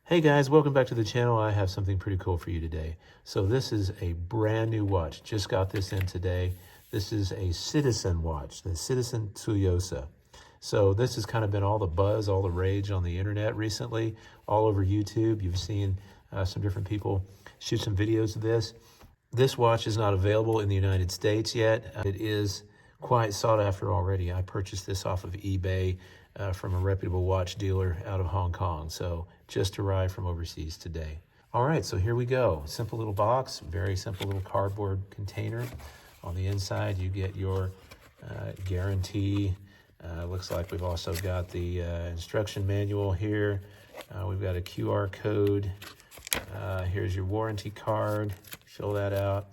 Hey guys, welcome back to the channel. I have something pretty cool for you today. So this is a brand new watch. Just got this in today. This is a Citizen watch, the Citizen Tsuyosa. So this has kind of been all the buzz, all the rage on the internet recently, all over YouTube. You've seen some different people shoot some videos of this. This watch is not available in the United States yet. It is quite sought after already. I purchased this off of eBay from a reputable watch dealer out of Hong Kong. So just arrived from overseas today. All right, so here we go. Simple little box, very simple little cardboard container. On the inside, you get your guarantee. Looks like we've also got the instruction manual here. We've got a QR code. Here's your warranty card. Fill that out.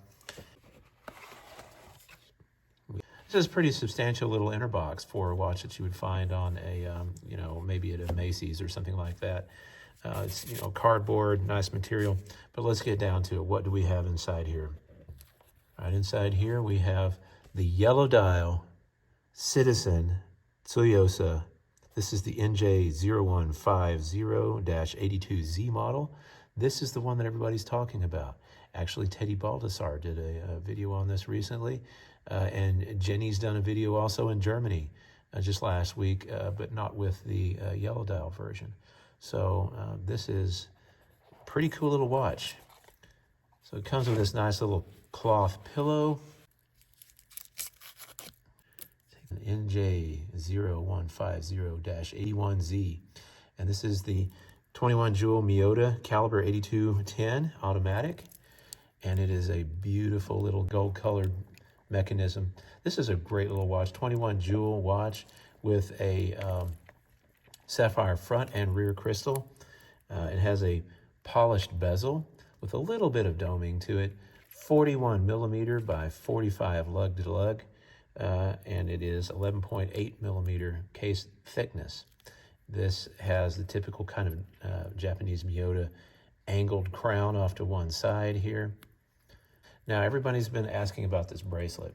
This is a pretty substantial little inner box for a watch that you would find on a, maybe at a Macy's or something like that. It's, cardboard, nice material. But let's get down to it. What do we have inside here? Right inside here, we have the yellow dial Citizen Tsuyosa. This is the NJ0150-82Z model. This is the one that everybody's talking about. Actually, Teddy Baldessar did a video on this recently, and Jenny's done a video also in Germany just last week, but not with the yellow dial version. So this is a pretty cool little watch. So it comes with this nice little cloth pillow. An NJ0150-81Z, and this is the 21 jewel Miyota caliber 8210 automatic, and it is a beautiful little gold colored mechanism. This is a great little watch, 21 jewel watch with a sapphire front and rear crystal. It has a polished bezel with a little bit of doming to it, 41 millimeter by 45 lug to lug. And it is 11.8 millimeter case thickness. This has the typical kind of Japanese Miyota angled crown off to one side here. Now everybody's been asking about this bracelet,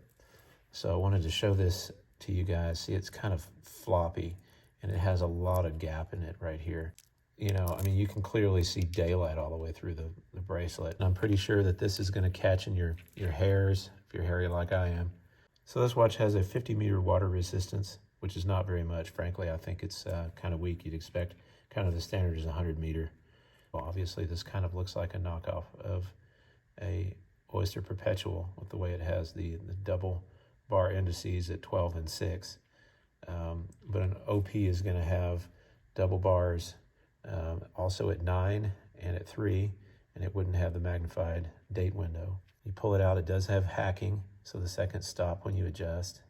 so I wanted to show this to you guys. See, it's kind of floppy and it has a lot of gap in it right here. You can clearly see daylight all the way through the bracelet. And I'm pretty sure that this is going to catch in your hairs if you're hairy like I am. So this watch has a 50-meter water resistance, which is not very much. Frankly, I think it's kind of weak. You'd expect kind of the standard is 100-meter. Well, obviously, this kind of looks like a knockoff of a Oyster Perpetual with the way it has the double bar indices at 12 and 6. But an OP is going to have double bars also at 9 and at 3, and it wouldn't have the magnified date window. You pull it out, it does have hacking, so the seconds stop when you adjust.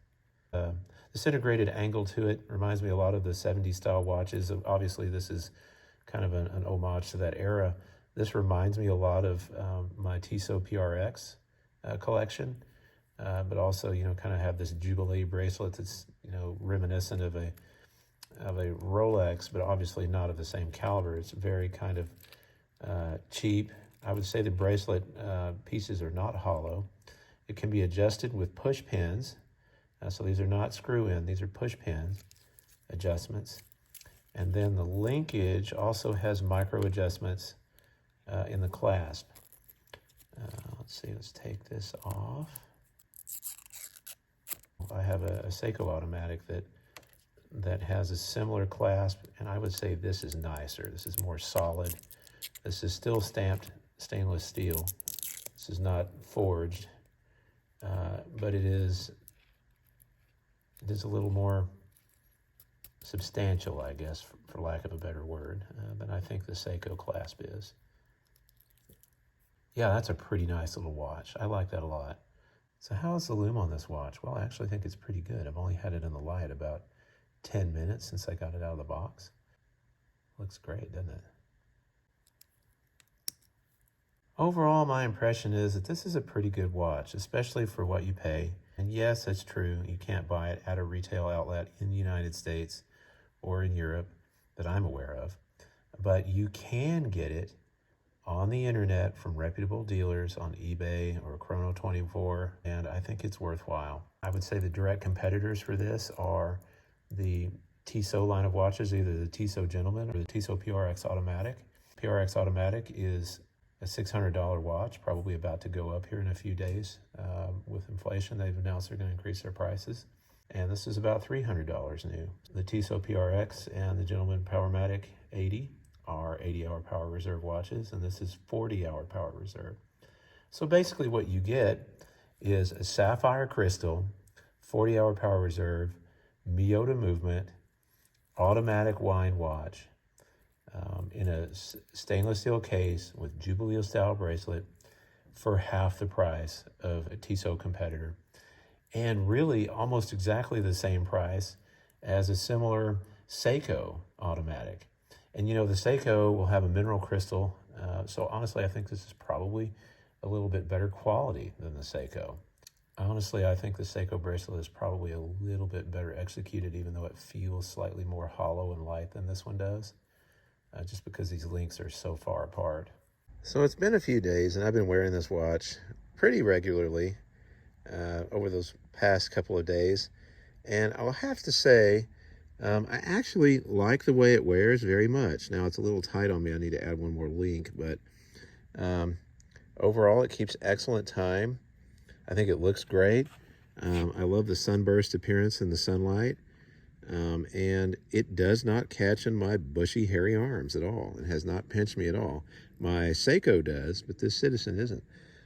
This integrated angle to it reminds me a lot of the 70s style watches. Obviously, this is kind of an homage to that era. This reminds me a lot of my Tissot PRX collection, but also, kind of have this Jubilee bracelet that's, reminiscent of a Rolex, but obviously not of the same caliber. It's very kind of cheap. I would say the bracelet pieces are not hollow. It can be adjusted with push pins. So these are not screw in, these are push pin adjustments. And then the linkage also has micro adjustments in the clasp. Let's see, let's take this off. I have a Seiko automatic that has a similar clasp, and I would say this is nicer. This is more solid. This is still stamped stainless steel. This is not forged, but it is a little more substantial, I guess, for lack of a better word, than I think the Seiko clasp is. Yeah, that's a pretty nice little watch. I like that a lot. So how is the lume on this watch? Well, I actually think it's pretty good. I've only had it in the light about 10 minutes since I got it out of the box. Looks great, doesn't it? Overall, my impression is that this is a pretty good watch, especially for what you pay. And yes, it's true, you can't buy it at a retail outlet in the United States or in Europe that I'm aware of, but you can get it on the internet from reputable dealers on eBay or Chrono24, and I think it's worthwhile. I would say the direct competitors for this are the Tissot line of watches, either the Tissot Gentleman or the Tissot PRX Automatic. PRX Automatic is a $600 watch, probably about to go up here in a few days. With inflation, they've announced they're going to increase their prices. And this is about $300 new. The Tsuyosa PRX and the Gentleman Powermatic 80 are 80-hour power reserve watches, and this is 40-hour power reserve. So basically what you get is a sapphire crystal, 40-hour power reserve, Miyota movement, automatic wind watch in a stainless steel case with Jubilee style bracelet for half the price of a Tissot competitor, and really almost exactly the same price as a similar Seiko automatic. And you know, the Seiko will have a mineral crystal, so honestly I think this is probably a little bit better quality than the Seiko. Honestly, I think the Seiko bracelet is probably a little bit better executed, even though it feels slightly more hollow and light than this one does, just because these links are so far apart. So it's been a few days, and I've been wearing this watch pretty regularly over those past couple of days. And I'll have to say, I actually like the way it wears very much. Now, it's a little tight on me. I need to add one more link, but overall, it keeps excellent time. I think it looks great. I love the sunburst appearance in the sunlight. And it does not catch in my bushy, hairy arms at all. It has not pinched me at all. My Seiko does, but this Citizen isn't.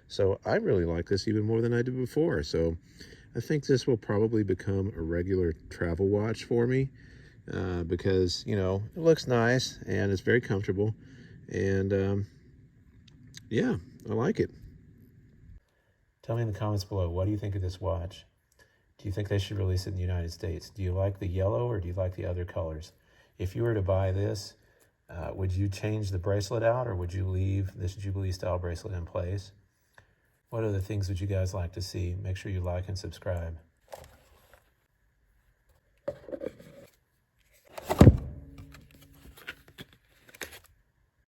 So I really like this even more than I did before. So I think this will probably become a regular travel watch for me because, you know, it looks nice and it's very comfortable. And yeah, I like it. Tell me in the comments below, what do you think of this watch? Do you think they should release it in the United States? Do you like the yellow or do you like the other colors? If you were to buy this, would you change the bracelet out or would you leave this Jubilee style bracelet in place? What other things would you guys like to see? Make sure you like and subscribe.